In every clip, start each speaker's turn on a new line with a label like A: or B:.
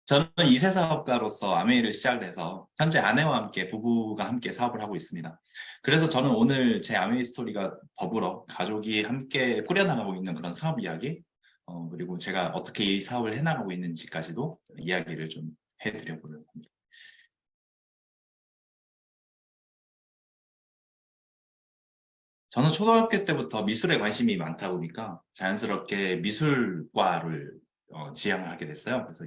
A: 저는 2세 사업가로서 아메이를 시작을 해서 현재 아내와 함께 부부가 함께 사업을 하고 있습니다. 그래서 저는 오늘 제 아메이 스토리가 더불어 가족이 함께 꾸려나가고 있는 그런 사업 이야기, 그리고 제가 어떻게 이 사업을 해나가고 있는지까지도 이야기를 좀 해드려보려고 합니다. 저는 초등학교 때부터 미술에 관심이 많다 보니까 자연스럽게 미술과를 지향을 하게 됐어요. 그래서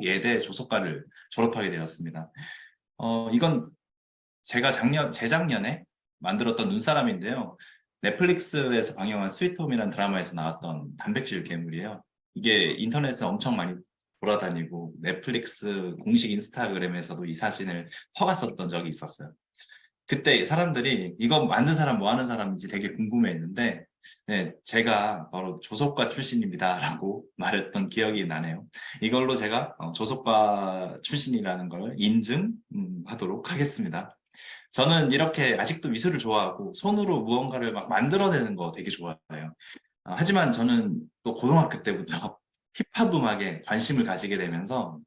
A: 예대 조속과를 졸업하게 되었습니다. 이건 제가 재작년에 만들었던 눈사람인데요. 넷플릭스에서 방영한 스위트홈이라는 드라마에서 나왔던 단백질 괴물이에요. 이게 인터넷에 엄청 많이 돌아다니고 넷플릭스 공식 인스타그램에서도 이 사진을 퍼갔었던 적이 있었어요. 그때 사람들이 이거 만든 사람 뭐 하는 사람인지 되게 궁금해했는데, 네, 제가 바로 조속과 출신입니다라고 말했던 기억이 나네요. 이걸로 제가 조속과 출신이라는 걸 인증하도록 하겠습니다. 저는 이렇게 아직도 미술을 좋아하고 손으로 무언가를 막 만들어내는 거 되게 좋아해요. 하지만 저는 또 고등학교 때부터 힙합 음악에 관심을 가지게 되면서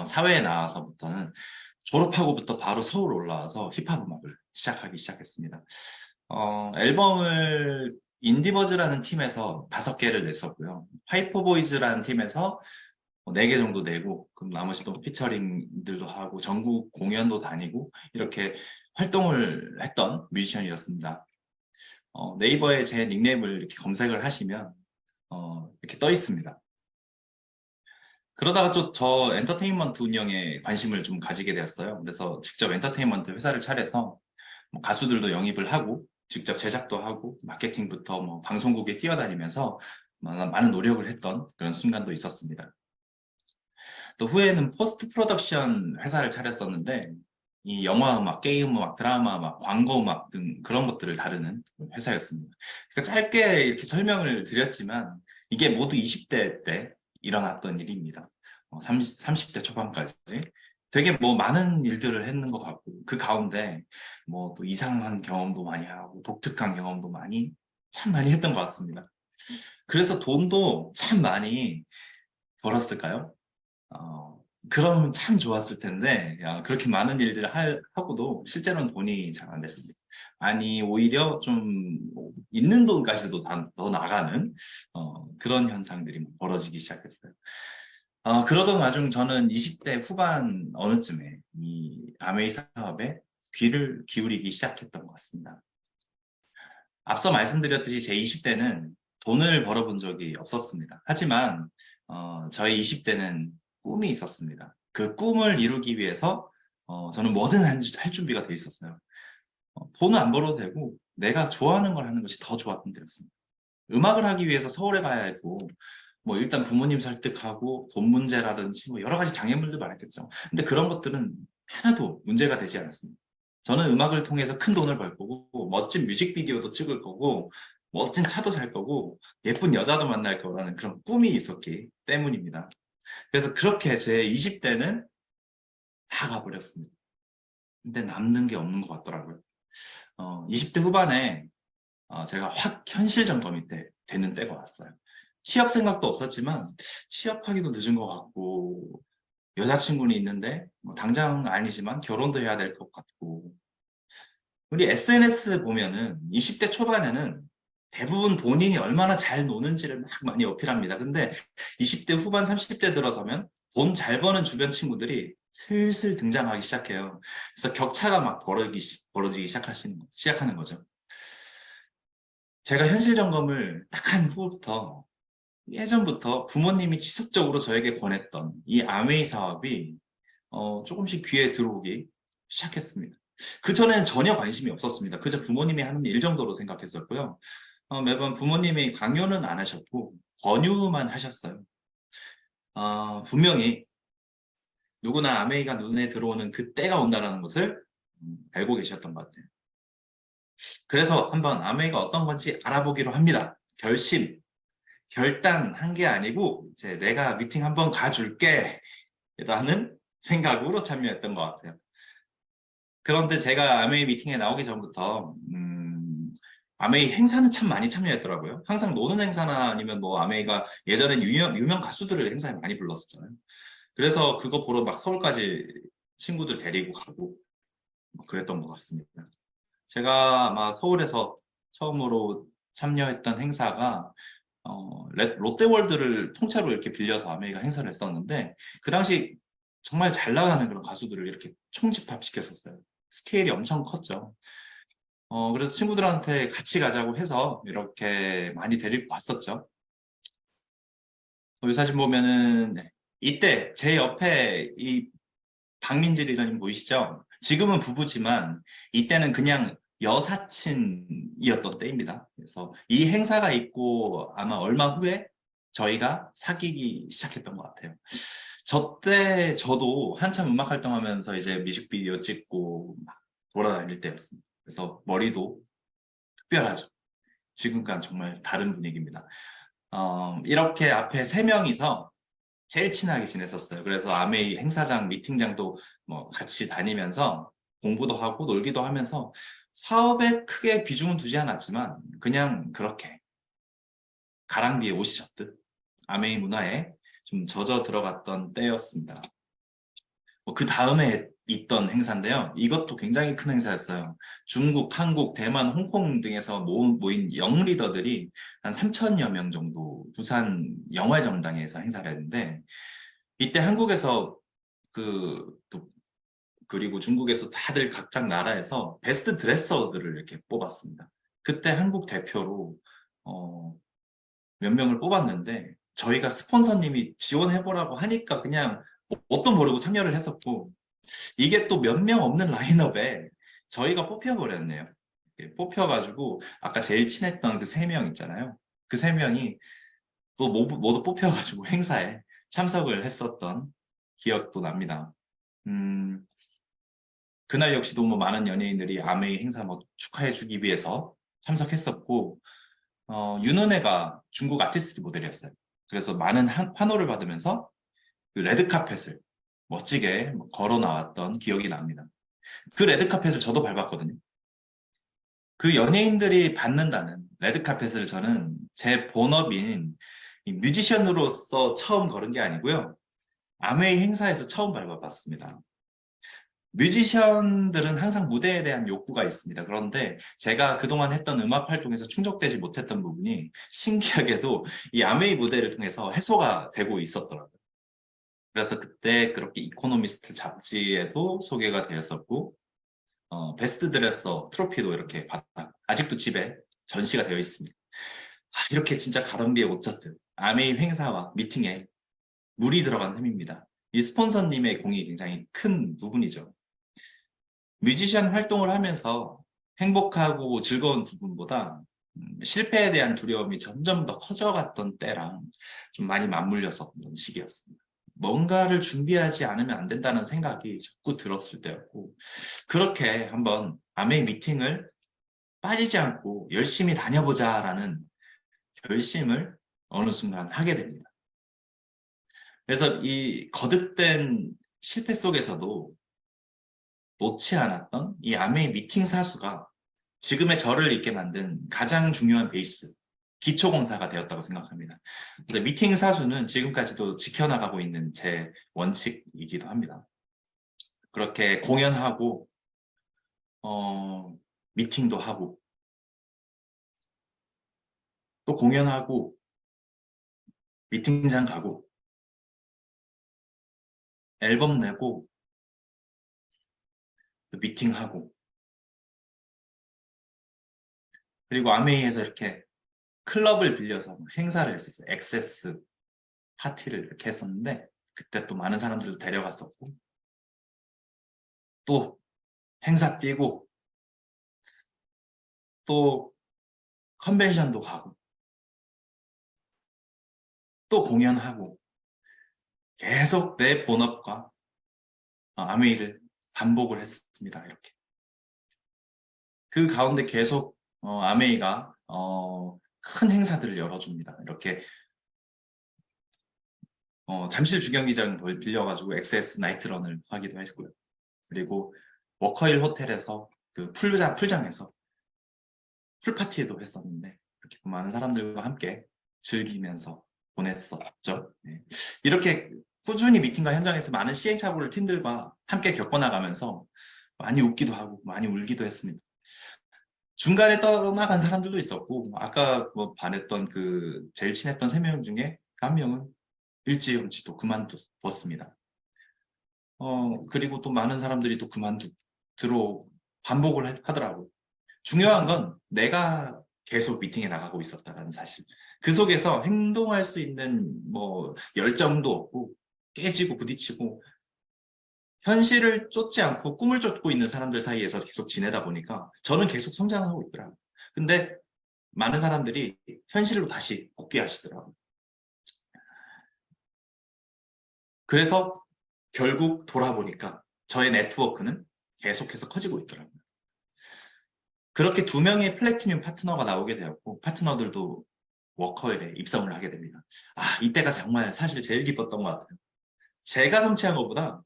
A: 사회에 나와서부터는 졸업하고부터 바로 서울 올라와서 힙합 음악을 시작하기 시작했습니다. 앨범을 인디버즈라는 팀에서 5개를 냈었고요. 하이퍼보이즈라는 팀에서 4개 정도 내고, 그럼 나머지 또 피처링들도 하고, 전국 공연도 다니고, 이렇게 활동을 했던 뮤지션이었습니다. 네이버에 제 닉네임을 이렇게 검색을 하시면, 이렇게 떠 있습니다. 그러다가 저 엔터테인먼트 운영에 관심을 좀 가지게 되었어요. 그래서 직접 엔터테인먼트 회사를 차려서 뭐 가수들도 영입을 하고 직접 제작도 하고 마케팅부터 뭐 방송국에 뛰어다니면서 많은 노력을 했던 그런 순간도 있었습니다. 또 후에는 포스트 프로덕션 회사를 차렸었는데 이 영화 음악, 게임 음악, 드라마 음악, 광고 음악 등 그런 것들을 다루는 회사였습니다. 그러니까 짧게 이렇게 설명을 드렸지만 이게 모두 20대 때 일어났던 일입니다. 30대 초반까지. 되게 뭐 많은 일들을 했는 것 같고 그 가운데 뭐 또 이상한 경험도 많이 하고 독특한 경험도 참 많이 했던 것 같습니다. 그래서 돈도 참 많이 벌었을까요? 그럼 참 좋았을 텐데, 야, 그렇게 많은 일들을 하고도 실제로는 돈이 잘 안 됐습니다. 아니, 오히려 좀 있는 돈까지도 더 나가는 그런 현상들이 벌어지기 시작했어요. 그러던 와중 저는 20대 후반 어느쯤에 이 아메이 사업에 귀를 기울이기 시작했던 것 같습니다. 앞서 말씀드렸듯이 제 20대는 돈을 벌어본 적이 없었습니다. 하지만 저희 20대는 꿈이 있었습니다. 그 꿈을 이루기 위해서 저는 뭐든 할 준비가 돼 있었어요. 돈은 안 벌어도 되고 내가 좋아하는 걸 하는 것이 더 좋았던 때였습니다. 음악을 하기 위해서 서울에 가야 했고 뭐 일단 부모님 설득하고 돈 문제라든지 뭐 여러 가지 장애물들 많았겠죠. 근데 그런 것들은 하나도 문제가 되지 않았습니다. 저는 음악을 통해서 큰 돈을 벌 거고 멋진 뮤직비디오도 찍을 거고 멋진 차도 살 거고 예쁜 여자도 만날 거라는 그런 꿈이 있었기 때문입니다. 그래서 그렇게 제 20대는 다 가버렸습니다. 근데 남는 게 없는 것 같더라고요. 20대 후반에 제가 확 현실 점검이 되는 때가 왔어요. 취업 생각도 없었지만 취업하기도 늦은 것 같고 여자친구는 있는데 뭐 당장 아니지만 결혼도 해야 될 것 같고 우리 SNS 보면은 20대 초반에는 대부분 본인이 얼마나 잘 노는지를 막 많이 어필합니다. 근데 20대 후반 30대 들어서면 돈 잘 버는 주변 친구들이 슬슬 등장하기 시작해요. 그래서 격차가 막 벌어지기 시작하는 거죠. 제가 현실 점검을 딱 한 후부터 예전부터 부모님이 지속적으로 저에게 권했던 이 아메이 사업이 조금씩 귀에 들어오기 시작했습니다. 그전엔 전혀 관심이 없었습니다. 그저 부모님이 하는 일 정도로 생각했었고요. 매번 부모님이 강요는 안 하셨고 권유만 하셨어요. 분명히 누구나 아메이가 눈에 들어오는 그 때가 온다는 것을 알고 계셨던 것 같아요. 그래서 한번 아메이가 어떤 건지 알아보기로 합니다. 결단한 게 아니고 이제 내가 미팅 한번 가줄게 라는 생각으로 참여했던 것 같아요. 그런데 제가 아메이 미팅에 나오기 전부터 아메이 행사는 참 많이 참여했더라고요. 항상 노는 행사나 아니면 뭐 아메이가 예전엔 유명 가수들을 행사에 많이 불렀었잖아요. 그래서 그거 보러 막 서울까지 친구들 데리고 가고 뭐 그랬던 것 같습니다. 제가 아마 서울에서 처음으로 참여했던 행사가 롯데월드를 통째로 이렇게 빌려서 아메이가 행사를 했었는데 그 당시 정말 잘 나가는 그런 가수들을 이렇게 총집합시켰었어요. 스케일이 엄청 컸죠. 그래서 친구들한테 같이 가자고 해서 이렇게 많이 데리고 갔었죠. 이 사진 보면은 네, 이때 제 옆에 이 박민지 리더님 보이시죠? 지금은 부부지만 이때는 그냥 여사친이었던 때입니다. 그래서 이 행사가 있고 아마 얼마 후에 저희가 사귀기 시작했던 것 같아요. 저 때 저도 한참 음악 활동하면서 이제 뮤직비디오 찍고 막 돌아다닐 때였습니다. 그래서 머리도 특별하죠. 지금과는 정말 다른 분위기입니다. 이렇게 앞에 세 명이서 제일 친하게 지냈었어요. 그래서 아메이 행사장, 미팅장도 뭐 같이 다니면서 공부도 하고 놀기도 하면서 사업에 크게 비중은 두지 않았지만 그냥 그렇게 가랑비에 옷이 젖듯 아메이 문화에 좀 젖어 들어갔던 때였습니다. 그 다음에 있던 행사인데요. 이것도 굉장히 큰 행사였어요. 중국, 한국, 대만, 홍콩 등에서 모인 영 리더들이 한 3천여 명 정도 부산 영화정당에서 행사를 했는데 이때 한국에서 또 그리고 중국에서 다들 각각 나라에서 베스트 드레서들을 이렇게 뽑았습니다. 그때 한국 대표로 몇 명을 뽑았는데 저희가 스폰서님이 지원해보라고 하니까 그냥 뭣도 모르고 참여를 했었고 이게 또 몇 명 없는 라인업에 저희가 뽑혀버렸네요. 뽑혀가지고 아까 제일 친했던 그 세 명 있잖아요. 그 세 명이 또 모두 뽑혀가지고 행사에 참석을 했었던 기억도 납니다. 그날 역시도 뭐 많은 연예인들이 아메이 행사 뭐 축하해주기 위해서 참석했었고, 윤은혜가 중국 아티스트 모델이었어요. 그래서 많은 환호를 받으면서 그 레드카펫을 멋지게 뭐 걸어 나왔던 기억이 납니다. 그 레드카펫을 저도 밟았거든요. 그 연예인들이 받는다는 레드카펫을 저는 제 본업인 이 뮤지션으로서 처음 걸은 게 아니고요. 아메이 행사에서 처음 밟아봤습니다. 뮤지션들은 항상 무대에 대한 욕구가 있습니다. 그런데 제가 그동안 했던 음악 활동에서 충족되지 못했던 부분이 신기하게도 이 아메이 무대를 통해서 해소가 되고 있었더라고요. 그래서 그때 그렇게 이코노미스트 잡지에도 소개가 되었었고, 베스트 드레서 트로피도 이렇게 아직도 집에 전시가 되어 있습니다. 이렇게 진짜 가랑비에 옷 젖듯 아메이 행사와 미팅에 물이 들어간 셈입니다. 이 스폰서님의 공이 굉장히 큰 부분이죠. 뮤지션 활동을 하면서 행복하고 즐거운 부분보다 실패에 대한 두려움이 점점 더 커져갔던 때랑 좀 많이 맞물렸었던 시기였습니다. 뭔가를 준비하지 않으면 안 된다는 생각이 자꾸 들었을 때였고 그렇게 한번 아메이 미팅을 빠지지 않고 열심히 다녀보자라는 결심을 어느 순간 하게 됩니다. 그래서 이 거듭된 실패 속에서도 놓지 않았던 이 아메이 미팅 사수가 지금의 저를 있게 만든 가장 중요한 베이스, 기초공사가 되었다고 생각합니다. 그래서 미팅 사수는 지금까지도 지켜나가고 있는 제 원칙이기도 합니다. 그렇게 공연하고, 미팅도 하고, 또 공연하고, 미팅장 가고, 앨범 내고, 미팅하고, 그리고 아메이에서 이렇게 클럽을 빌려서 행사를 했었어요. 액세스 파티를 이렇게 했었는데, 그때 또 많은 사람들도 데려갔었고, 또 행사 뛰고, 또 컨벤션도 가고, 또 공연하고, 계속 내 본업과 아메이를 반복을 했습니다. 이렇게. 그 가운데 계속 아메이가 큰 행사들을 열어줍니다. 이렇게 잠실 주경기장을 빌려가지고 엑세스 나이트런을 하기도 했고요. 그리고 워커힐 호텔에서 그 풀장에서 풀파티도 했었는데 이렇게 많은 사람들과 함께 즐기면서 보냈었죠. 네. 이렇게 꾸준히 미팅과 현장에서 많은 시행착오를 팀들과 함께 겪어나가면서 많이 웃기도 하고 많이 울기도 했습니다. 중간에 떠나간 사람들도 있었고, 아까 뭐 반했던 그 제일 친했던 3명 중에 한 명은 일찌감치 또 그만뒀습니다. 그리고 또 많은 사람들이 또 들어 반복을 하더라고요. 중요한 건 내가 계속 미팅에 나가고 있었다는 사실. 그 속에서 행동할 수 있는 뭐 열정도 없고 깨지고 부딪히고 현실을 쫓지 않고 꿈을 쫓고 있는 사람들 사이에서 계속 지내다 보니까 저는 계속 성장하고 있더라고요. 근데 많은 사람들이 현실로 다시 복귀하시더라고요. 그래서 결국 돌아보니까 저의 네트워크는 계속해서 커지고 있더라고요. 그렇게 2명의 플래티늄 파트너가 나오게 되었고 파트너들도 워커힐에 입성을 하게 됩니다. 이때가 정말 사실 제일 기뻤던 것 같아요. 제가 성취한 것보다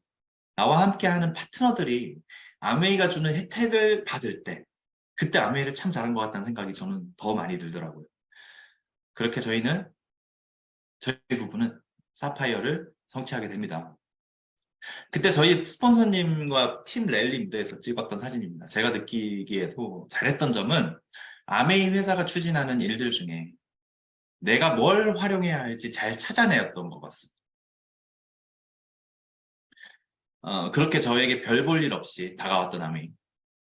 A: 나와 함께하는 파트너들이 아메이가 주는 혜택을 받을 때 그때 아메이를 참 잘한 것 같다는 생각이 저는 더 많이 들더라고요. 그렇게 저희 부부는 사파이어를 성취하게 됩니다. 그때 저희 스폰서님과 팀 랠리 무대에서 찍었던 사진입니다. 제가 느끼기에도 잘했던 점은 아메이 회사가 추진하는 일들 중에 내가 뭘 활용해야 할지 잘 찾아내었던 것 같습니다. 그렇게 저에게 별 볼 일 없이 다가왔던 아메이.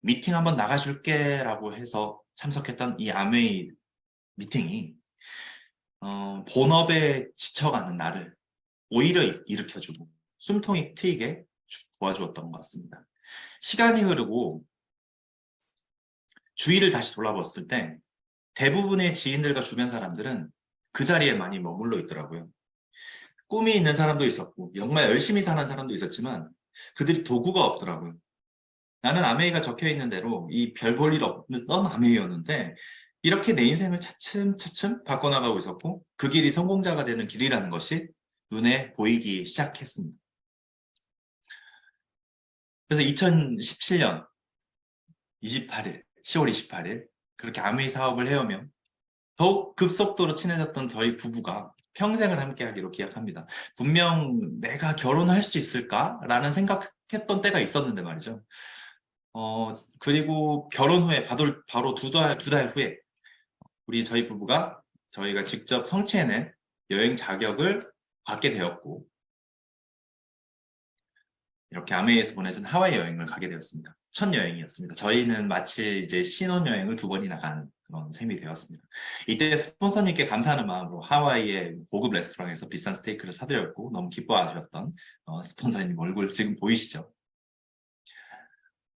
A: 미팅 한번 나가줄게 라고 해서 참석했던 이 아메이 미팅이 본업에 지쳐가는 나를 오히려 일으켜주고 숨통이 트이게 도와주었던 것 같습니다. 시간이 흐르고 주위를 다시 돌아봤을 때 대부분의 지인들과 주변 사람들은 그 자리에 많이 머물러 있더라고요. 꿈이 있는 사람도 있었고 정말 열심히 사는 사람도 있었지만 그들이 도구가 없더라고요. 나는 아메이가 적혀 있는 대로 이 별 볼 일 없는 아메이였는데 이렇게 내 인생을 차츰차츰 바꿔나가고 있었고 그 길이 성공자가 되는 길이라는 것이 눈에 보이기 시작했습니다. 그래서 2017년 10월 28일 그렇게 아메이 사업을 해오며 더욱 급속도로 친해졌던 저희 부부가 평생을 함께하기로 기약합니다. 분명 내가 결혼할 수 있을까라는 생각했던 때가 있었는데 말이죠. 그리고 결혼 후에 바로 두 달 후에 저희 부부가 저희가 직접 성취해낸 여행 자격을 받게 되었고 이렇게 아메이에서 보내준 하와이 여행을 가게 되었습니다. 첫 여행이었습니다. 저희는 마치 이제 신혼여행을 2번이나 간 그런 셈이 되었습니다. 이때 스폰서님께 감사하는 마음으로 하와이의 고급 레스토랑에서 비싼 스테이크를 사드렸고 너무 기뻐하셨던 스폰서님 얼굴 지금 보이시죠?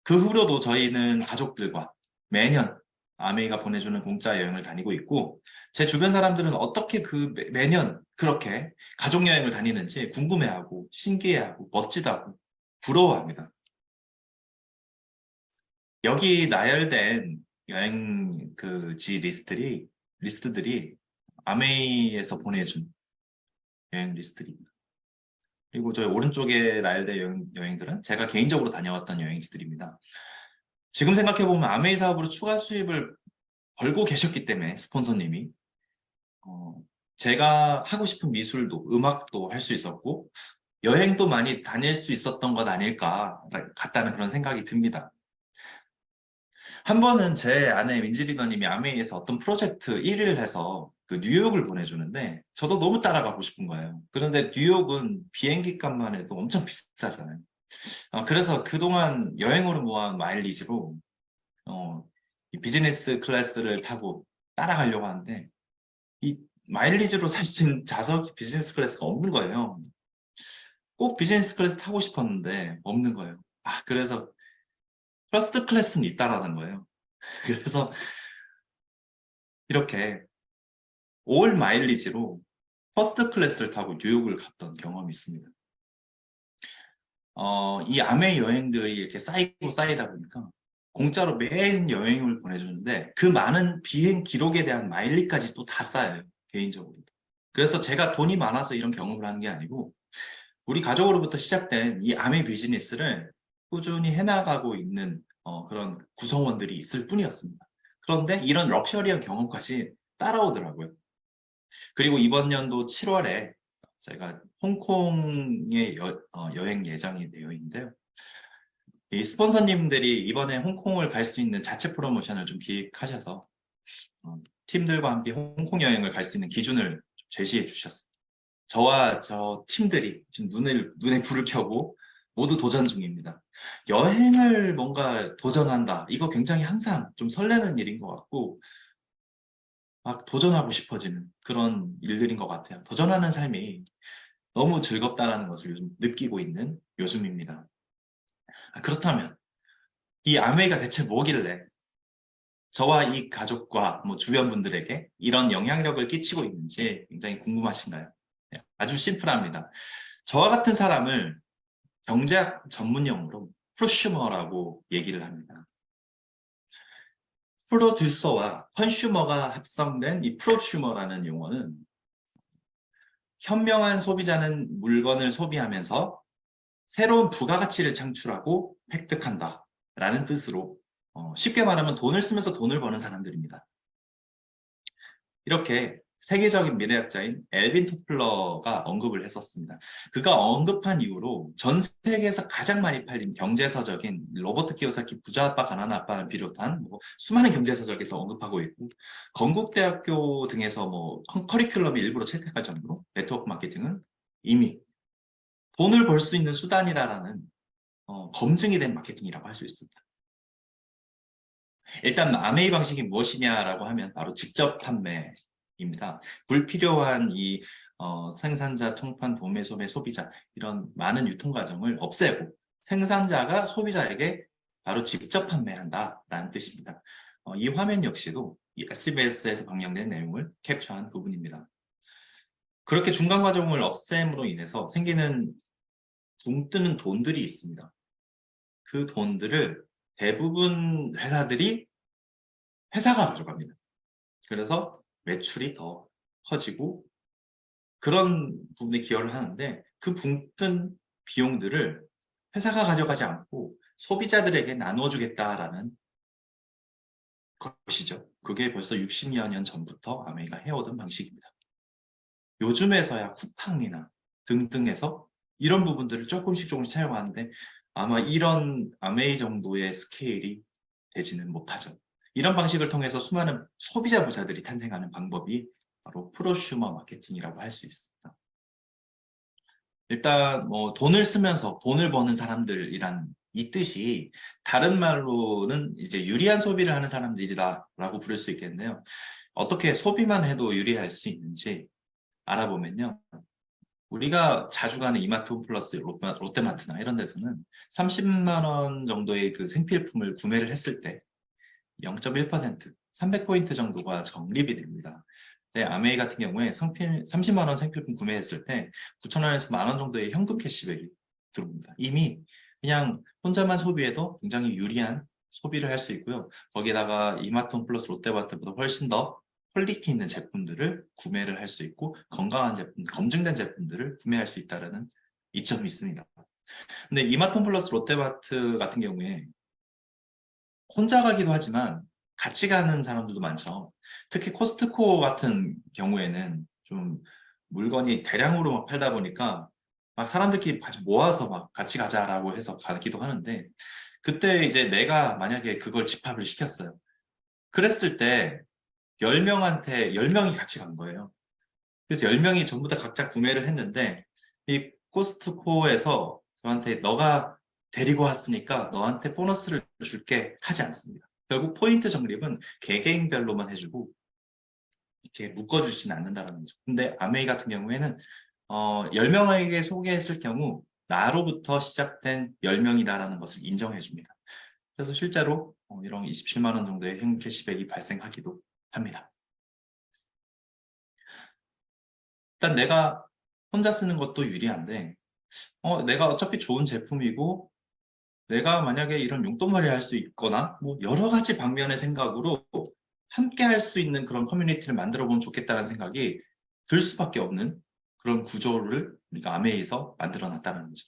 A: 그 후로도 저희는 가족들과 매년 아메이가 보내주는 공짜 여행을 다니고 있고 제 주변 사람들은 어떻게 매년 그렇게 가족여행을 다니는지 궁금해하고 신기해하고 멋지다고 부러워합니다. 여기 나열된 여행 리스트들이 아메이에서 보내준 여행 리스트입니다. 그리고 저희 오른쪽에 나열된 여행들은 제가 개인적으로 다녀왔던 여행지들입니다. 지금 생각해보면 아메이 사업으로 추가 수입을 벌고 계셨기 때문에 스폰서님이 제가 하고 싶은 미술도 음악도 할 수 있었고 여행도 많이 다닐 수 있었던 것 아닐까 같다는 그런 생각이 듭니다. 한 번은 제 아내 민지 리더님이 아메이에서 어떤 프로젝트 1위를 해서 그 뉴욕을 보내주는데 저도 너무 따라가고 싶은 거예요. 그런데 뉴욕은 비행기 값만 해도 엄청 비싸잖아요. 그래서 그동안 여행으로 모아온 마일리지로 이 비즈니스 클래스를 타고 따라가려고 하는데 이 마일리지로 살 수 있는 좌석이 비즈니스 클래스가 없는 거예요. 꼭 비즈니스 클래스 타고 싶었는데 없는 거예요. 그래서 퍼스트 클래스는 있다라는 거예요. 그래서 이렇게 올 마일리지로 퍼스트 클래스를 타고 뉴욕을 갔던 경험이 있습니다. 이 아메이 여행들이 이렇게 쌓이고 쌓이다 보니까 공짜로 매일 여행을 보내주는데 그 많은 비행 기록에 대한 마일리까지 또 다 쌓여요. 개인적으로. 그래서 제가 돈이 많아서 이런 경험을 하는 게 아니고 우리 가족으로부터 시작된 이 아메이 비즈니스를 꾸준히 해나가고 있는 그런 구성원들이 있을 뿐이었습니다. 그런데 이런 럭셔리한 경험까지 따라오더라고요. 그리고 이번 연도 7월에 제가 홍콩에 여행 예정이 되어 있는데요. 이 스폰서님들이 이번에 홍콩을 갈 수 있는 자체 프로모션을 좀 기획하셔서 팀들과 함께 홍콩 여행을 갈 수 있는 기준을 제시해 주셨어요. 저와 저 팀들이 지금 눈에 불을 켜고 모두 도전 중입니다. 여행을 뭔가 도전한다. 이거 굉장히 항상 좀 설레는 일인 것 같고, 막 도전하고 싶어지는 그런 일들인 것 같아요. 도전하는 삶이 너무 즐겁다라는 것을 요즘 느끼고 있는 요즘입니다. 그렇다면 이 아메이가 대체 뭐길래 저와 이 가족과 뭐 주변 분들에게 이런 영향력을 끼치고 있는지 굉장히 궁금하신가요? 네, 아주 심플합니다. 저와 같은 사람을 경제학 전문용어로 프로슈머라고 얘기를 합니다. 프로듀서와 컨슈머가 합성된 이 프로슈머라는 용어는 현명한 소비자는 물건을 소비하면서 새로운 부가가치를 창출하고 획득한다 라는 뜻으로 쉽게 말하면 돈을 쓰면서 돈을 버는 사람들입니다. 이렇게 세계적인 미래학자인 엘빈 토플러가 언급을 했었습니다. 그가 언급한 이후로 전 세계에서 가장 많이 팔린 경제서적인 로버트 키요사키 부자 아빠 가난한 아빠를 비롯한 수많은 경제서적에서 언급하고 있고 건국대학교 등에서 커리큘럼이 일부러 채택할 정도로 네트워크 마케팅은 이미 돈을 벌 수 있는 수단이다라는 검증이 된 마케팅이라고 할 수 있습니다. 일단 아메이 방식이 무엇이냐라고 하면 바로 직접 판매입니다. 불필요한 이 생산자, 통판, 도매, 소매, 소비자 이런 많은 유통 과정을 없애고 생산자가 소비자에게 바로 직접 판매한다라는 뜻입니다. 이 화면 역시도 이 SBS에서 방영된 내용을 캡처한 부분입니다. 그렇게 중간 과정을 없앰으로 인해서 생기는 붕 뜨는 돈들이 있습니다. 그 돈들을 대부분 회사가 가져갑니다. 그래서 매출이 더 커지고 그런 부분에 기여를 하는데 그 붕뜬 비용들을 회사가 가져가지 않고 소비자들에게 나누어 주겠다라는 것이죠. 그게 벌써 60여 년 전부터 아메이가 해오던 방식입니다. 요즘에서야 쿠팡이나 등등에서 이런 부분들을 조금씩 사용하는데 아마 이런 아메이 정도의 스케일이 되지는 못하죠. 이런 방식을 통해서 수많은 소비자 부자들이 탄생하는 방법이 바로 프로슈머 마케팅이라고 할 수 있습니다. 일단 돈을 쓰면서 돈을 버는 사람들이란 이 뜻이 다른 말로는 이제 유리한 소비를 하는 사람들이다라고 부를 수 있겠는데요. 어떻게 소비만 해도 유리할 수 있는지 알아보면요. 우리가 자주 가는 이마트 홈플러스, 롯데마트나 이런 데서는 30만 원 정도의 그 생필품을 구매를 했을 때 0.1%, 300포인트 정도가 적립이 됩니다. 아메이 같은 경우에 30만 원 생필품 구매했을 때 9,000원에서 10,000원 정도의 현금 캐시백이 들어옵니다. 이미 그냥 혼자만 소비해도 굉장히 유리한 소비를 할 수 있고요. 거기다가 이마트 홈플러스 롯데마트보다 훨씬 더 퀄리티 있는 제품들을 구매를 할 수 있고 건강한 제품, 검증된 제품들을 구매할 수 있다는 이점이 있습니다. 근데 이마트 홈플러스 롯데마트 같은 경우에 혼자 가기도 하지만 같이 가는 사람들도 많죠. 특히 코스트코 같은 경우에는 좀 물건이 대량으로 막 팔다 보니까 막 사람들끼리 모아서 막 같이 가자라고 해서 가기도 하는데 그때 이제 내가 만약에 그걸 집합을 시켰어요. 그랬을 때 10명이 같이 간 거예요. 그래서 10명이 전부 다 각자 구매를 했는데 이 코스트코에서 저한테 너가 데리고 왔으니까 너한테 보너스를 줄게 하지 않습니다. 결국 포인트 적립은 개개인별로만 해주고 이렇게 묶어주지는 않는다는 거죠. 근데 아메이 같은 경우에는 10명에게 소개했을 경우 나로부터 시작된 10명이다라는 것을 인정해 줍니다. 그래서 실제로 이런 27만 원 정도의 현금 캐시백이 발생하기도 합니다. 일단 내가 혼자 쓰는 것도 유리한데 내가 어차피 좋은 제품이고 내가 만약에 이런 용돈벌이 할 수 있거나 여러 가지 방면의 생각으로 함께 할 수 있는 그런 커뮤니티를 만들어 보면 좋겠다는 생각이 들 수밖에 없는 그런 구조를 우리가 아메이에서 만들어 놨다는 거죠.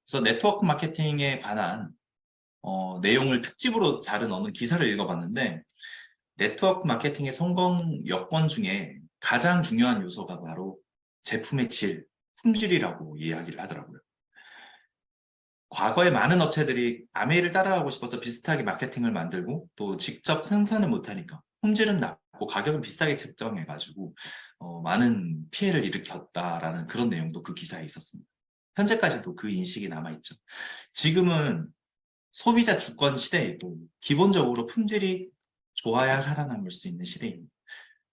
A: 그래서 네트워크 마케팅에 관한 내용을 특집으로 다룬 어느 기사를 읽어봤는데 네트워크 마케팅의 성공 여건 중에 가장 중요한 요소가 바로 제품의 질, 품질이라고 이야기를 하더라고요. 과거에 많은 업체들이 아메이를 따라가고 싶어서 비슷하게 마케팅을 만들고 또 직접 생산을 못하니까 품질은 낮고 가격은 비싸게 책정해가지고 많은 피해를 일으켰다라는 그런 내용도 그 기사에 있었습니다. 현재까지도 그 인식이 남아있죠. 지금은 소비자 주권 시대이고 기본적으로 품질이 좋아야 살아남을 수 있는 시대입니다.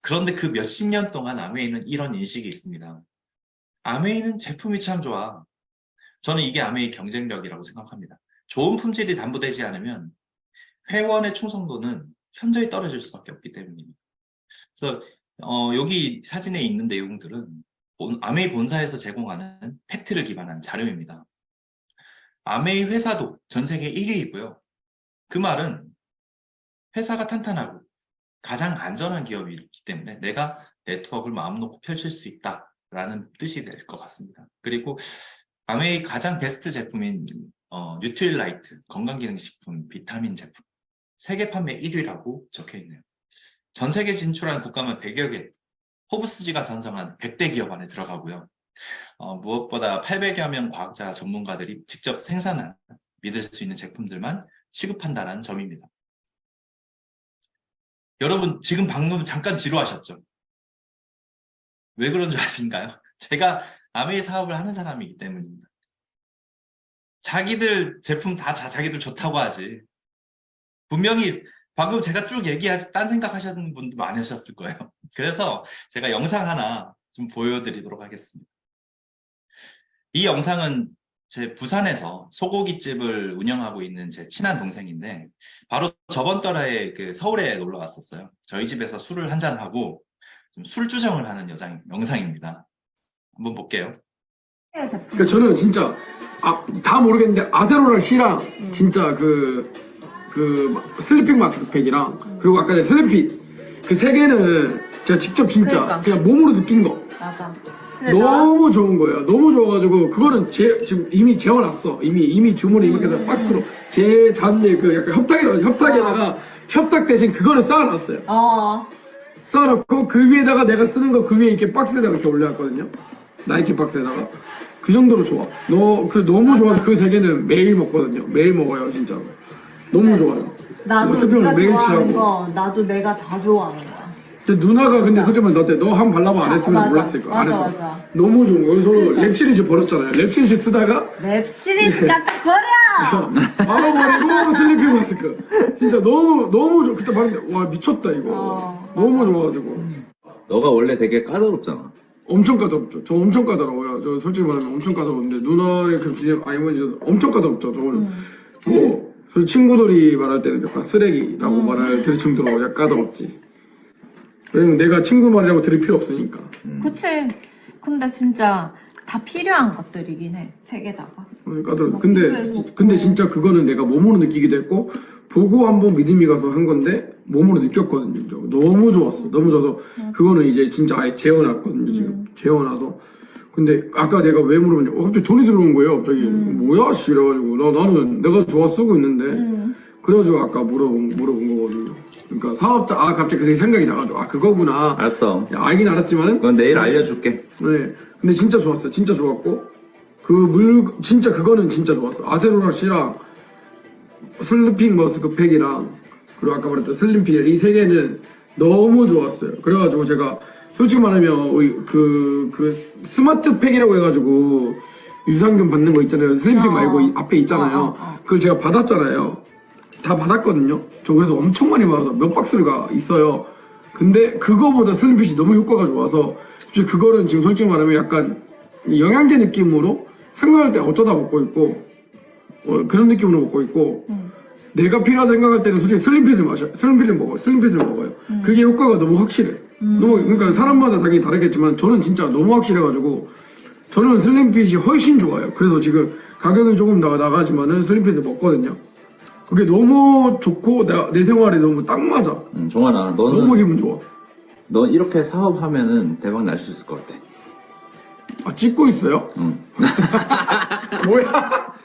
A: 그런데 그 몇십 년 동안 아메이는 이런 인식이 있습니다. 아메이는 제품이 참 좋아. 저는 이게 아메이 경쟁력이라고 생각합니다. 좋은 품질이 담보되지 않으면 회원의 충성도는 현저히 떨어질 수밖에 없기 때문입니다. 그래서 여기 사진에 있는 내용들은 아메이 본사에서 제공하는 팩트를 기반한 자료입니다. 아메이 회사도 전 세계 1위이고요. 그 말은 회사가 탄탄하고 가장 안전한 기업이기 때문에 내가 네트워크를 마음 놓고 펼칠 수 있다라는 뜻이 될 것 같습니다. 그리고 아메이 가장 베스트 제품인 뉴트릴라이트 건강기능식품 비타민 제품 세계 판매 1위라고 적혀 있네요. 전 세계 진출한 국가만 100여 개, 포브스지가 선정한 100대 기업 안에 들어가고요. 무엇보다 800여 명 과학자 전문가들이 직접 생산한 믿을 수 있는 제품들만 취급한다는 점입니다. 여러분 지금 방금 잠깐 지루하셨죠? 왜 그런 줄 아신가요? 제가 아메이 사업을 하는 사람이기 때문입니다. 자기들 제품 다 자기들 좋다고 하지. 분명히 방금 제가 쭉 딴 생각하시는 분도 많으셨을 거예요. 그래서 제가 영상 하나 좀 보여드리도록 하겠습니다. 이 영상은 제 부산에서 소고기집을 운영하고 있는 제 친한 동생인데 바로 저번 달에 그 서울에 놀러 왔었어요. 저희 집에서 술을 한잔하고 좀 술주정을 하는 영상입니다. 한번 볼게요.
B: 그러니까 저는 진짜 다 모르겠는데 아세로랑 C랑 진짜 그 슬리핑 마스크팩이랑 그리고 아까 전에 슬리핑 그 세 개는 제가 직접 진짜
C: 그러니까.
B: 그냥 몸으로 느낀 거
C: 맞아.
B: 너무 좋은 거예요. 너무 좋아가지고 그거는 지금 이미 재워놨어. 이미 주문을 이만해서 박스로 제 잔에 그 약간 협탁에다가 협탁 대신 그거를 쌓아놨어요. 쌓아놓고 그 위에다가 내가 쓰는 거 그 위에 이렇게 박스에다가 이렇게 올려놨거든요. 나이키 박스에다가 그 정도로 좋아. 너무 좋아서 그 세 개는 매일 먹거든요. 매일 먹어요 진짜로. 너무 좋아요.
C: 나도
B: 스팸은
C: 네가
B: 매일
C: 좋아하는
B: 칠하고.
C: 거 나도 내가 다 좋아하는 거야.
B: 근데 누나가 근데 솔직히 말해 너 한 번 발라봐 안 했으면
C: 맞아.
B: 몰랐을 거야. 안
C: 맞아,
B: 했어.
C: 맞아.
B: 너무 좋은 거예요. 그래서 랩 시리즈 버렸잖아요. 랩 시리즈 쓰다가
C: 랩 시리즈 갖다 버려!
B: 바로 버리고 슬리핑 마스크. 진짜 너무 좋아. 그때 봤는데 와 미쳤다 이거. 너무 좋아가지고.
D: 너가 원래 되게 까다롭잖아.
B: 엄청 까다롭죠. 저 엄청 까다로워요. 저 솔직히 말하면 엄청 까다로운데 누나의 그 진짜 아니면 진짜 엄청 까다롭죠. 저는 저 친구들이 말할 때는 약간 쓰레기라고 말할 들을 정도로 약간 까다롭지. 왜냐면 내가 친구 말이라고 들을 필요 없으니까.
C: 그치. 근데 진짜 다 필요한 것들이긴 해. 세 개다가.
B: 까다롭.
C: 필요해서
B: 근데 진짜 그거는 내가 몸으로 느끼기도 했고 보고 한번 믿음이 가서 한 건데 몸으로 느꼈거든요. 너무 좋았어. 너무 좋아서 그거는 이제 진짜 아예 재워놨거든요. 지금 재워놔서. 근데 아까 내가 왜 물어봤냐? 갑자기 돈이 들어온 거예요. 갑자기 뭐야? 씨 이래가지고 나는 내가 좋아 쓰고 있는데 그래가지고 아까 물어본 거거든요. 그러니까 사업자 갑자기 그 생각이 나가지고 그거구나.
D: 알았어.
B: 알긴 알았지만은
D: 그건 내일 알려줄게.
B: 네. 근데 진짜 좋았어요. 진짜 좋았고 진짜 그거는 진짜 좋았어. 아세로랑 C랑 슬리핑 머스크팩이랑 그리고 아까 말했던 슬림필 이 세 개는 너무 좋았어요. 그래가지고 제가 솔직히 말하면 그 스마트팩이라고 해가지고 유산균 받는 거 있잖아요. 슬림필 말고 앞에 있잖아요. 그걸 제가 받았잖아요. 다 받았거든요. 저 그래서 엄청 많이 받아서 몇 박스가 있어요. 근데 그거보다 슬림핏이 너무 효과가 좋아서 그거는 지금 솔직히 말하면 약간 영양제 느낌으로 생각할 때 어쩌다 먹고 있고 그런 느낌으로 먹고 있고 내가 필요하다 생각할 때는 솔직히 슬림핏을 먹어요. 그게 효과가 너무 확실해. 그러니까 사람마다 당연히 다르겠지만 저는 진짜 너무 확실해가지고 저는 슬림핏이 훨씬 좋아요. 그래서 지금 가격은 조금 나가지만은 슬림핏을 먹거든요. 그게 너무 좋고 내 생활에 너무 딱 맞아.
D: 종환아,
B: 너무 기분 좋아.
D: 넌 이렇게 사업하면은 대박 날 수 있을 것 같아.
B: 찍고 있어요?
D: 응.
B: 뭐야?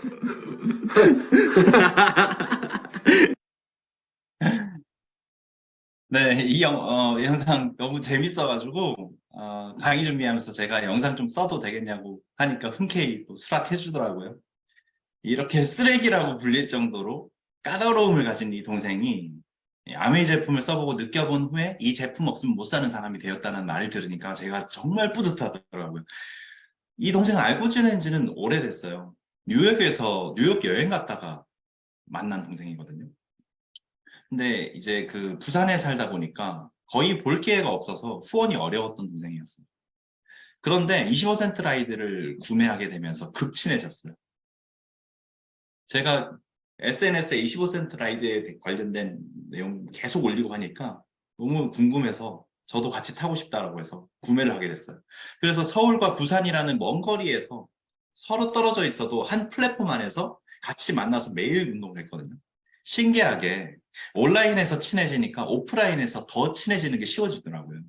A: 네, 이 영상 너무 재밌어가지고 강의 준비하면서 제가 영상 좀 써도 되겠냐고 하니까 흔쾌히 또 수락해 주더라고요. 이렇게 쓰레기라고 불릴 정도로 까다로움을 가진 이 동생이 아메이 제품을 써보고 느껴본 후에 이 제품 없으면 못 사는 사람이 되었다는 말을 들으니까 제가 정말 뿌듯하더라고요. 이 동생을 알고 지낸 지는 오래됐어요. 뉴욕에서 뉴욕 여행 갔다가 만난 동생이거든요. 근데 이제 그 부산에 살다 보니까 거의 볼 기회가 없어서 후원이 어려웠던 동생이었어요. 그런데 25센트 라이드를 구매하게 되면서 급친해졌어요. 제가 SNS에 25센트 라이드에 관련된 내용 계속 올리고 하니까 너무 궁금해서 저도 같이 타고 싶다라고 해서 구매를 하게 됐어요. 그래서 서울과 부산이라는 먼 거리에서 서로 떨어져 있어도 한 플랫폼 안에서 같이 만나서 매일 운동을 했거든요. 신기하게 온라인에서 친해지니까 오프라인에서 더 친해지는 게 쉬워지더라고요.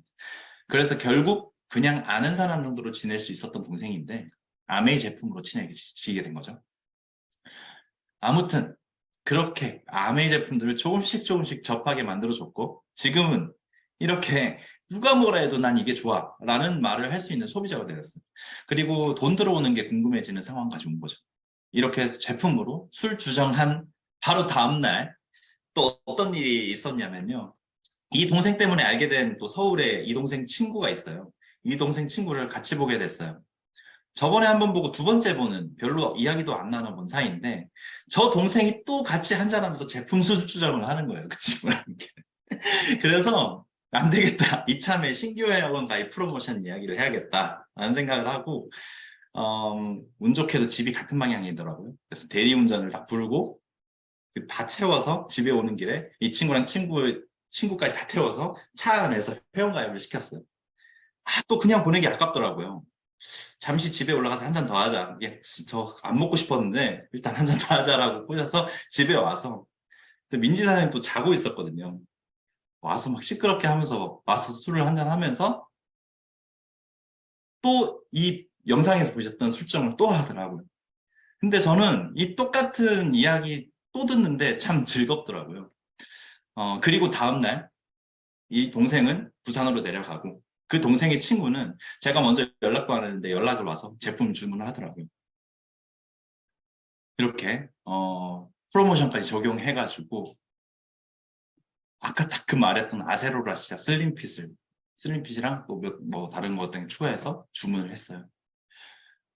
A: 그래서 결국 그냥 아는 사람 정도로 지낼 수 있었던 동생인데 아메이 제품으로 친해지게 된 거죠. 아무튼 그렇게 아메이 제품들을 조금씩 접하게 만들어줬고 지금은 이렇게 누가 뭐라 해도 난 이게 좋아 라는 말을 할 수 있는 소비자가 되었어요. 그리고 돈 들어오는 게 궁금해지는 상황까지 온 거죠. 이렇게 해서 제품으로 술 주정한 바로 다음날 또 어떤 일이 있었냐면요. 이 동생 때문에 알게 된 또 서울에 이 동생 친구가 있어요. 이 동생 친구를 같이 보게 됐어요. 저번에 한번 보고 두 번째 보는 별로 이야기도 안 나눠본 사이인데 저 동생이 또 같이 한잔하면서 제품 수주정을 하는 거예요. 그 친구랑. 그래서 안 되겠다. 이참에 신규 회원 가입 프로모션 이야기를 해야겠다라는 생각을 하고 운 좋게도 집이 같은 방향이더라고요. 그래서 대리운전을 다 부르고 다 태워서 집에 오는 길에 이 친구랑 친구까지 다 태워서 차 안에서 회원 가입을 시켰어요. 또 그냥 보내기 아깝더라고요. 잠시 집에 올라가서 한 잔 더 하자. 예, 저 안 먹고 싶었는데 일단 한 잔 더 하자라고 꼬셔서 집에 와서 민지 사장님 또 자고 있었거든요. 와서 막 시끄럽게 하면서 와서 술을 한 잔 하면서 또 이 영상에서 보셨던 술정을 또 하더라고요. 근데 저는 이 똑같은 이야기 또 듣는데 참 즐겁더라고요. 그리고 다음날 이 동생은 부산으로 내려가고 그 동생의 친구는 제가 먼저 연락도 안 했는데 연락을 와서 제품 주문을 하더라고요. 이렇게 프로모션까지 적용해가지고 아까 딱 그 말했던 아세로라시아 슬림핏이랑 또 뭐 다른 것 등에 추가해서 주문을 했어요.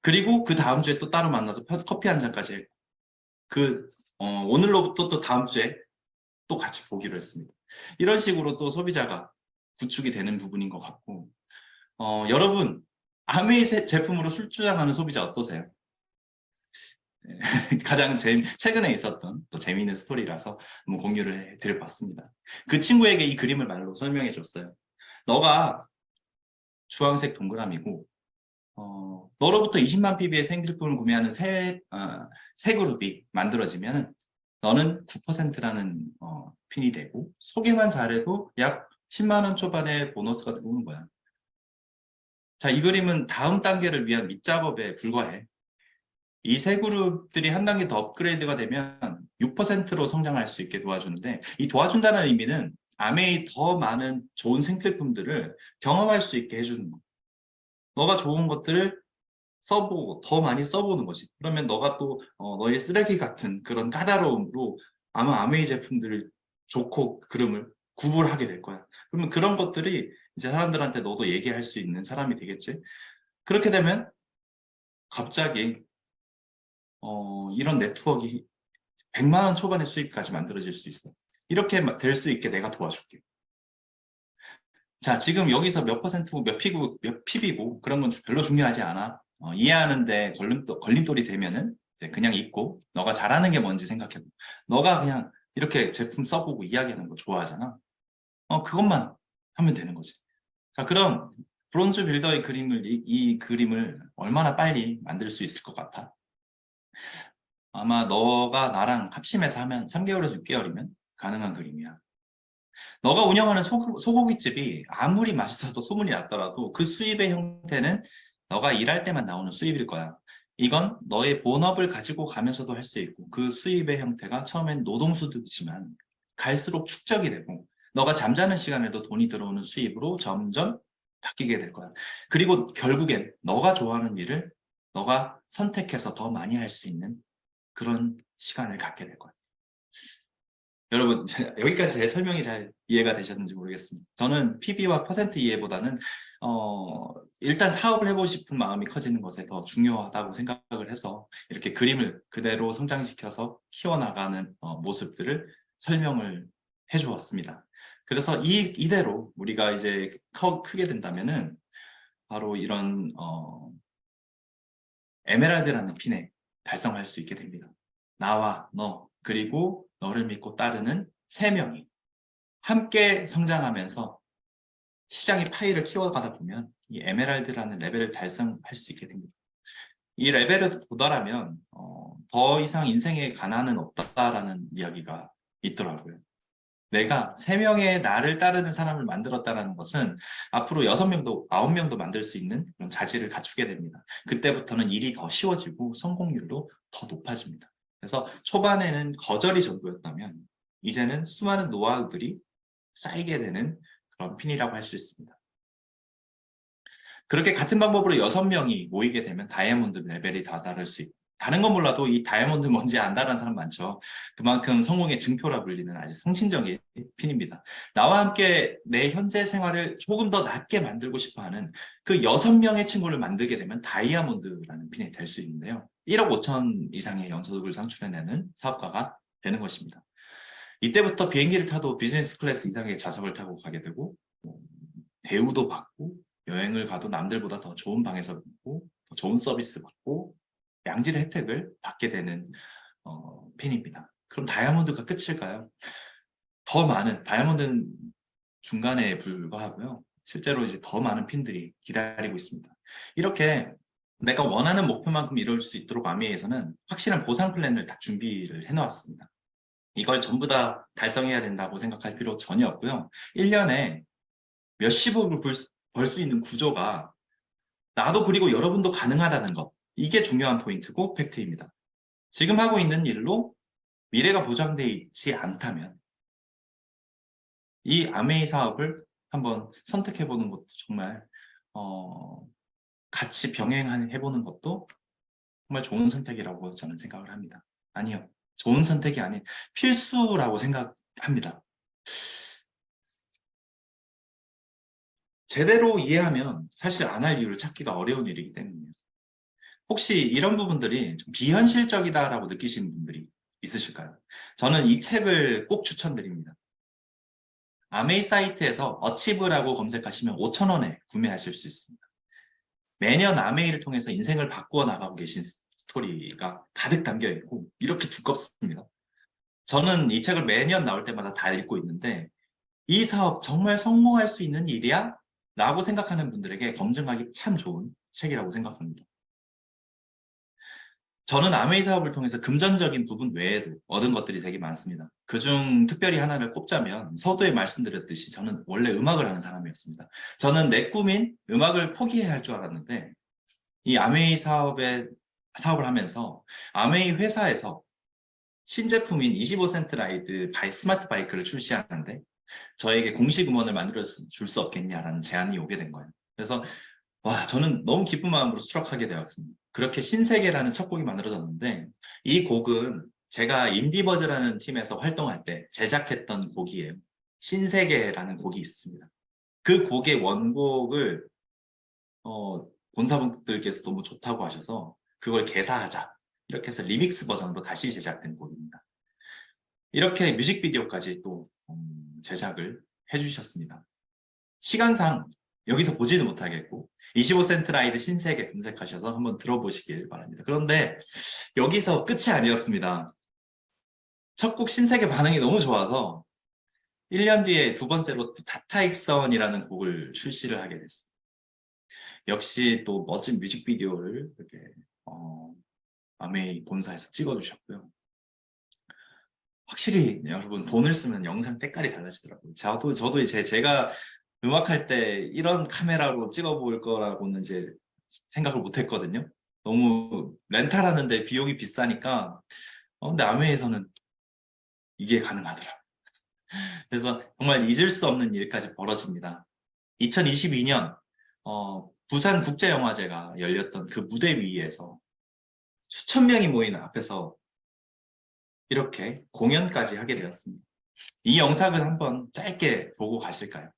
A: 그리고 그 다음 주에 또 따로 만나서 커피 한 잔까지 했고 오늘로부터 또 다음 주에 또 같이 보기로 했습니다. 이런 식으로 또 소비자가 구축이 되는 부분인 것 같고 여러분 아메이 제품으로 술 주장하는 소비자 어떠세요? 가장 최근에 있었던 또 재미있는 스토리라서 한번 공유를 해드려봤습니다. 그 친구에게 이 그림을 말로 설명해 줬어요. 너가 주황색 동그라미고 너로부터 20만 PB의 생필품을 구매하는 새 그룹이 만들어지면 너는 9%라는 핀이 되고 소개만 잘해도 약 10만 원 초반의 보너스가 들어오는 거야. 자, 이 그림은 다음 단계를 위한 밑작업에 불과해. 이 세 그룹들이 한 단계 더 업그레이드가 되면 6%로 성장할 수 있게 도와주는데 이 도와준다는 의미는 아메이 더 많은 좋은 생필품들을 경험할 수 있게 해주는 거. 너가 좋은 것들을 써보고 더 많이 써보는 거지. 그러면 너가 또 너의 쓰레기 같은 그런 까다로움으로 아마 아메이 제품들을 좋고 그름을 구분하게 될 거야. 그러면 그런 것들이 이제 사람들한테 너도 얘기할 수 있는 사람이 되겠지. 그렇게 되면 갑자기 이런 네트워크가 100만 원 초반의 수익까지 만들어질 수 있어. 이렇게 될 수 있게 내가 도와줄게. 자, 지금 여기서 몇 퍼센트고 몇 PB고 그런 건 별로 중요하지 않아. 이해하는데 걸림돌이 되면은 이제 그냥 있고 너가 잘하는 게 뭔지 생각해보. 너가 그냥 이렇게 제품 써보고 이야기하는 거 좋아하잖아. 그것만 하면 되는 거지. 자, 그럼 브론즈 빌더의 이 그림을 얼마나 빨리 만들 수 있을 것 같아? 아마 너가 나랑 합심해서 하면 3개월에서 6개월이면 가능한 그림이야. 너가 운영하는 소고기집이 아무리 맛있어도 소문이 났더라도 그 수입의 형태는 너가 일할 때만 나오는 수입일 거야. 이건 너의 본업을 가지고 가면서도 할 수 있고 그 수입의 형태가 처음엔 노동소득이지만 갈수록 축적이 되고 너가 잠자는 시간에도 돈이 들어오는 수입으로 점점 바뀌게 될 거야. 그리고 결국엔 너가 좋아하는 일을 너가 선택해서 더 많이 할 수 있는 그런 시간을 갖게 될 거야. 여러분, 여기까지 제 설명이 잘 이해가 되셨는지 모르겠습니다. 저는 PB와 퍼센트 이해보다는 일단 사업을 해보고 싶은 마음이 커지는 것에 더 중요하다고 생각을 해서 이렇게 그림을 그대로 성장시켜서 키워나가는 모습들을 설명을 해주었습니다. 그래서 이대로 우리가 이제 크게 된다면은 바로 이런 에메랄드라는 핀에 달성할 수 있게 됩니다. 나와 너 그리고 너를 믿고 따르는 3명이 함께 성장하면서 시장의 파이를 키워가다 보면 이 에메랄드라는 레벨을 달성할 수 있게 됩니다. 이 레벨에 도달하면 더 이상 인생에 가난은 없다라는 이야기가 있더라고요. 내가 3명의 나를 따르는 사람을 만들었다는 것은 앞으로 6명도 9명도 만들 수 있는 그런 자질을 갖추게 됩니다. 그때부터는 일이 더 쉬워지고 성공률도 더 높아집니다. 그래서 초반에는 거절이 전부였다면 이제는 수많은 노하우들이 쌓이게 되는 그런 핀이라고 할 수 있습니다. 그렇게 같은 방법으로 6명이 모이게 되면 다이아몬드 레벨이 다다를 수 있고, 다른 건 몰라도 이 다이아몬드 뭔지 안다는 사람 많죠. 그만큼 성공의 증표라 불리는 아주 상징적인 핀입니다. 나와 함께 내 현재 생활을 조금 더 낫게 만들고 싶어하는 그 6명의 친구를 만들게 되면 다이아몬드라는 핀이 될 수 있는데요. 1억 5천 이상의 연소득을 창출해내는 사업가가 되는 것입니다. 이때부터 비행기를 타도 비즈니스 클래스 이상의 좌석을 타고 가게 되고 대우도 받고 여행을 가도 남들보다 더 좋은 방에서 묵고 더 좋은 서비스 받고 양질의 혜택을 받게 되는 핀입니다. 그럼 다이아몬드가 끝일까요? 더 많은 다이아몬드는 중간에 불과하고요. 실제로 이제 더 많은 핀들이 기다리고 있습니다. 이렇게 내가 원하는 목표만큼 이룰 수 있도록 아미에서는 확실한 보상 플랜을 다 준비를 해놓았습니다. 이걸 전부 다 달성해야 된다고 생각할 필요 전혀 없고요. 1년에 몇십억을 벌 수 있는 구조가 나도 그리고 여러분도 가능하다는 것. 이게 중요한 포인트고 팩트입니다. 지금 하고 있는 일로 미래가 보장되어 있지 않다면 이 아메이 사업을 한번 선택해보는 것도 정말 같이 병행해보는 것도 정말 좋은 선택이라고 저는 생각을 합니다. 아니요. 좋은 선택이 아닌 필수라고 생각합니다. 제대로 이해하면 사실 안 할 이유를 찾기가 어려운 일이기 때문이에요. 혹시 이런 부분들이 좀 비현실적이다라고 느끼시는 분들이 있으실까요? 저는 이 책을 꼭 추천드립니다. 아메이 사이트에서 어치브라고 검색하시면 5,000원에 구매하실 수 있습니다. 매년 아메이를 통해서 인생을 바꾸어 나가고 계신 스토리가 가득 담겨 있고 이렇게 두껍습니다. 저는 이 책을 매년 나올 때마다 다 읽고 있는데 이 사업 정말 성공할 수 있는 일이야? 라고 생각하는 분들에게 검증하기 참 좋은 책이라고 생각합니다. 저는 아메이 사업을 통해서 금전적인 부분 외에도 얻은 것들이 되게 많습니다. 그중 특별히 하나를 꼽자면 서두에 말씀드렸듯이 저는 원래 음악을 하는 사람이었습니다. 저는 내 꿈인 음악을 포기해야 할 줄 알았는데 이 아메이 사업을 하면서 아메이 회사에서 신제품인 25센트 라이드 스마트 바이크를 출시하는데 저에게 공식 음원을 만들어 줄 수 없겠냐라는 제안이 오게 된 거예요. 그래서 와, 저는 너무 기쁜 마음으로 수락하게 되었습니다. 그렇게 신세계라는 첫 곡이 만들어졌는데 이 곡은 제가 인디버즈라는 팀에서 활동할 때 제작했던 곡이에요. 신세계라는 곡이 있습니다. 그 곡의 원곡을 본사분들께서 너무 좋다고 하셔서 그걸 개사하자 이렇게 해서 리믹스 버전으로 다시 제작된 곡입니다. 이렇게 뮤직비디오까지 또 제작을 해주셨습니다. 시간상 여기서 보지는 못하겠고 25센트 라이드 신세계 검색하셔서 한번 들어보시길 바랍니다. 그런데 여기서 끝이 아니었습니다. 첫 곡 신세계 반응이 너무 좋아서 1년 뒤에 두 번째로 또 타타익선이라는 곡을 출시를 하게 됐습니다. 역시 또 멋진 뮤직비디오를 이렇게 아메이 본사에서 찍어주셨고요. 확실히 여러분 돈을 쓰면 영상 때깔이 달라지더라고요. 저도 이제 제가 음악할 때 이런 카메라로 찍어볼 거라고는 이제 생각을 못 했거든요. 너무 렌탈하는데 비용이 비싸니까 근데 아메이에서는 이게 가능하더라고요. 그래서 정말 잊을 수 없는 일까지 벌어집니다. 2022년 부산국제영화제가 열렸던 그 무대 위에서 수천 명이 모인 앞에서 이렇게 공연까지 하게 되었습니다. 이 영상을 한번 짧게 보고 가실까요?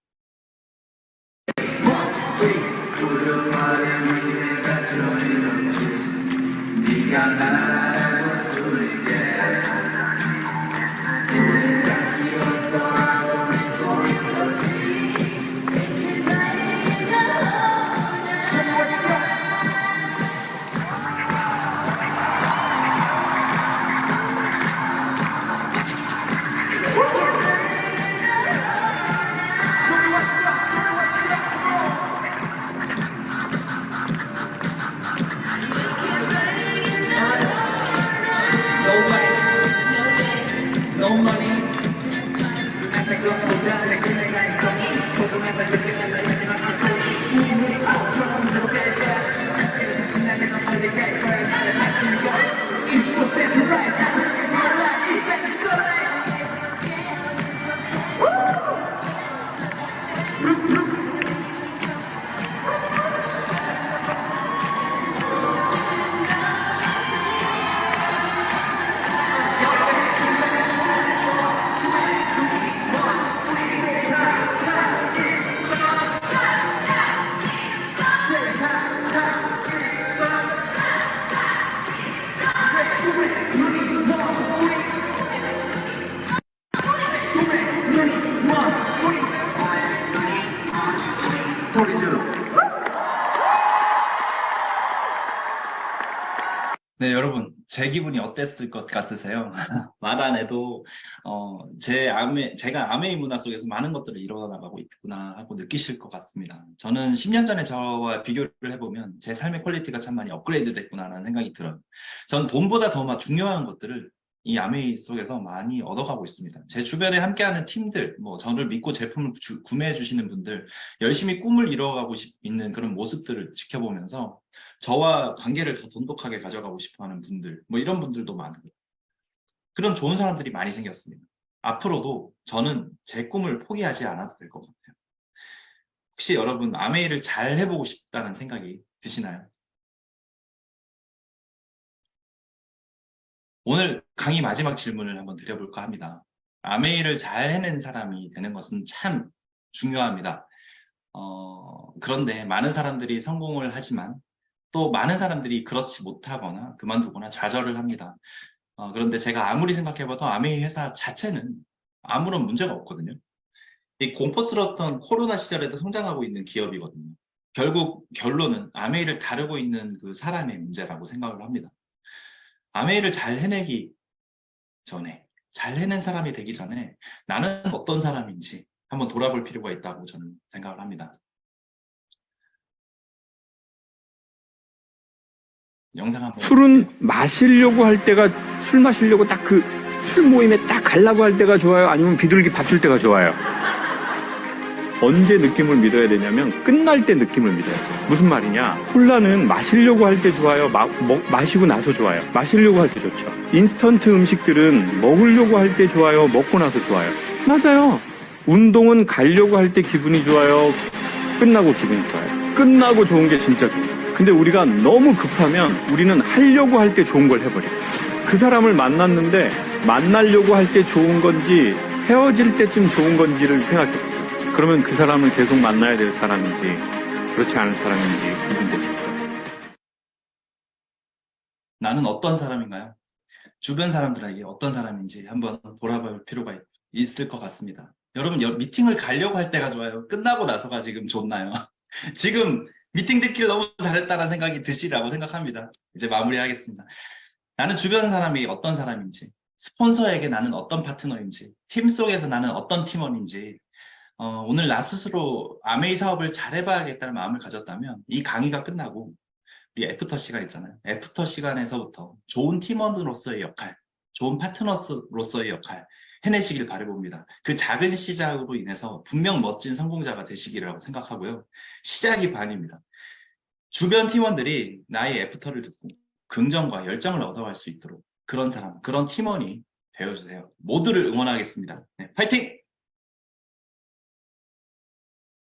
A: 네, 여러분, 제 기분이 어땠을 것 같으세요? 말 안 해도, 제가 아메이 문화 속에서 많은 것들을 이뤄나가고 있구나 하고 느끼실 것 같습니다. 저는 10년 전에 저와 비교를 해보면 제 삶의 퀄리티가 참 많이 업그레이드 됐구나라는 생각이 들어요. 전 돈보다 더 중요한 것들을 이 아메이 속에서 많이 얻어가고 있습니다. 제 주변에 함께하는 팀들, 저를 믿고 제품을 구매해 주시는 분들, 열심히 꿈을 이뤄가고 있는 그런 모습들을 지켜보면서 저와 관계를 더 돈독하게 가져가고 싶어 하는 분들, 이런 분들도 많고, 그런 좋은 사람들이 많이 생겼습니다. 앞으로도 저는 제 꿈을 포기하지 않아도 될 것 같아요. 혹시 여러분 아메이를 잘 해보고 싶다는 생각이 드시나요? 오늘 강의 마지막 질문을 한번 드려볼까 합니다. 아메이를 잘 해낸 사람이 되는 것은 참 중요합니다. 그런데 많은 사람들이 성공을 하지만 또 많은 사람들이 그렇지 못하거나 그만두거나 좌절을 합니다. 그런데 제가 아무리 생각해봐도 아메이 회사 자체는 아무런 문제가 없거든요. 이 공포스러웠던 코로나 시절에도 성장하고 있는 기업이거든요. 결국 결론은 아메이를 다루고 있는 그 사람의 문제라고 생각을 합니다. 아메이를 잘 해내기 전에, 잘 해낸 사람이 되기 전에 나는 어떤 사람인지 한번 돌아볼 필요가 있다고 저는 생각을 합니다. 영상 한번
E: 술은 마시려고 할 때가 술 마시려고 딱 그 술 모임에 딱 가려고 할 때가 좋아요? 아니면 비둘기 받칠 때가 좋아요? 언제 느낌을 믿어야 되냐면 끝날 때 느낌을 믿어야 돼요. 무슨 말이냐? 콜라는 마시려고 할 때 좋아요? 마시고 나서 좋아요? 마시려고 할 때 좋죠. 인스턴트 음식들은 먹으려고 할 때 좋아요? 먹고 나서 좋아요? 맞아요. 운동은 가려고 할 때 기분이 좋아요? 끝나고 기분이 좋아요? 끝나고 좋은 게 진짜 좋아요. 근데 우리가 너무 급하면 우리는 하려고 할 때 좋은 걸 해버려요. 그 사람을 만났는데 만나려고 할 때 좋은 건지 헤어질 때쯤 좋은 건지를 생각해보세요. 그러면 그 사람을 계속 만나야 될 사람인지 그렇지 않은 사람인지 구분되실 거예요.
A: 나는 어떤 사람인가요? 주변 사람들에게 어떤 사람인지 한번 돌아볼 필요가 있을 것 같습니다. 여러분, 미팅을 가려고 할 때가 좋아요? 끝나고 나서가 지금 좋나요? 지금 미팅 듣길 너무 잘했다는 생각이 드시라고 생각합니다. 이제 마무리하겠습니다. 나는 주변 사람이 어떤 사람인지, 스폰서에게 나는 어떤 파트너인지, 팀 속에서 나는 어떤 팀원인지, 오늘 나 스스로 아메이 사업을 잘 해봐야겠다는 마음을 가졌다면 이 강의가 끝나고 우리 애프터 시간 있잖아요. 애프터 시간에서부터 좋은 팀원으로서의 역할, 좋은 파트너로서의 역할 해내시길 바라봅니다. 그 작은 시작으로 인해서 분명 멋진 성공자가 되시기라고 생각하고요. 시작이 반입니다. 주변 팀원들이 나의 애프터를 듣고 긍정과 열정을 얻어갈 수 있도록 그런 사람, 그런 팀원이 되어주세요. 모두를 응원하겠습니다. 네, 파이팅!